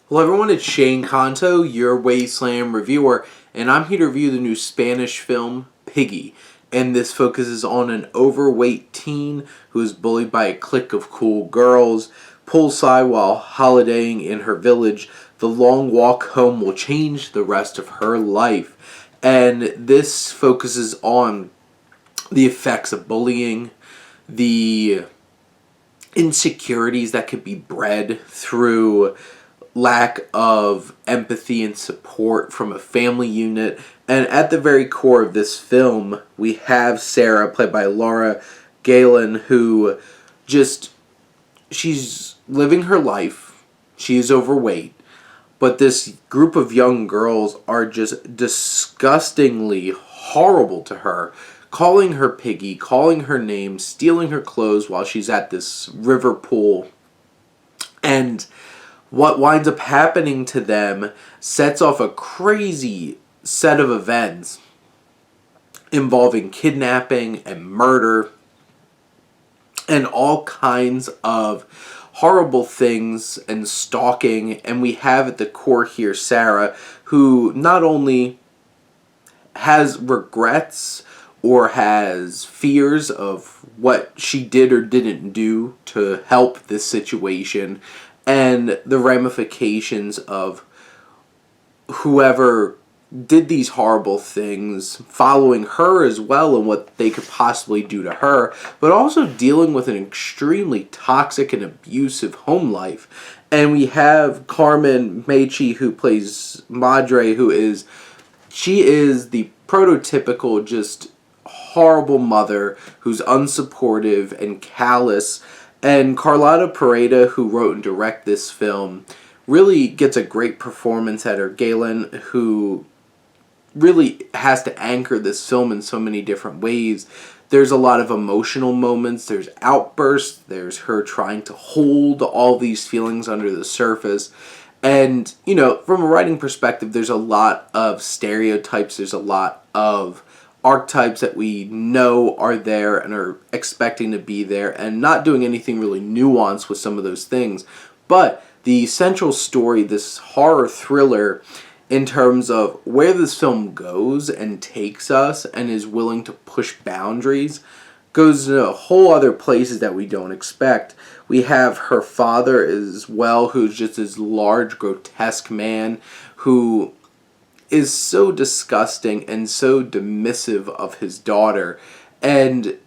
Hello everyone, it's Shane Kanto, your Wasteland reviewer, and I'm here to review the new Spanish film, Piggy. And this focuses on an overweight teen who is bullied by a clique of cool girls. Poolside while holidaying in her village, the long walk home will change the rest of her life. And this focuses on the effects of bullying, the insecurities that could be bred through lack of empathy and support from a family unit. And at the very core of this film, we have Sarah, played by Laura Galen, who she's living her life. She is overweight. But this group of young girls are just disgustingly horrible to her, calling her Piggy, calling her name, stealing her clothes while she's at this river pool. And what winds up happening to them sets off a crazy set of events involving kidnapping and murder and all kinds of horrible things and stalking. And we have at the core here Sarah, who not only has regrets or has fears of what she did or didn't do to help this situation, and the ramifications of whoever did these horrible things following her as well and what they could possibly do to her, but also dealing with an extremely toxic and abusive home life. And we have Carmen Machi, who plays Madre, she is the prototypical just horrible mother who's unsupportive and callous. And Carlotta Pareda, who wrote and directed this film, really gets a great performance at her. Galen, who really has to anchor this film in so many different ways. There's a lot of emotional moments, there's outbursts, there's her trying to hold all these feelings under the surface. And, from a writing perspective, there's a lot of stereotypes, there's a lot of archetypes that we know are there and are expecting to be there, and not doing anything really nuanced with some of those things. But the central story, this horror thriller, in terms of where this film goes and takes us and is willing to push boundaries, goes to whole other places that we don't expect. We have her father as well, who's just this large, grotesque man who is so disgusting and so dismissive of his daughter. And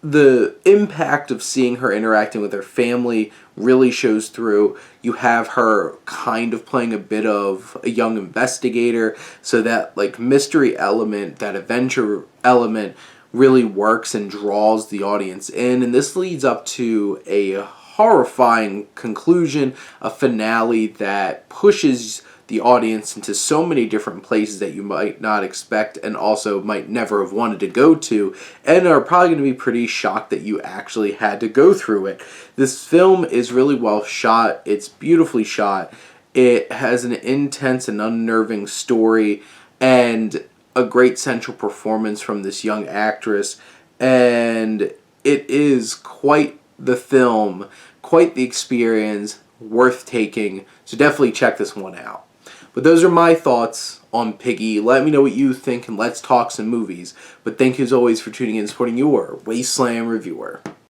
the impact of seeing her interacting with her family really shows through. You have her kind of playing a bit of a young investigator, so that mystery element, that adventure element really works and draws the audience in. And this leads up to a horrifying conclusion, a finale that pushes the audience into so many different places that you might not expect and also might never have wanted to go to, and are probably going to be pretty shocked that you actually had to go through it. This film is really well shot. It's beautifully shot. It has an intense and unnerving story and a great central performance from this young actress, and it is quite the film, quite the experience, worth taking. So definitely check this one out. But those are my thoughts on Piggy. Let me know what you think, and let's talk some movies. But thank you as always for tuning in and supporting your Wasteland reviewer.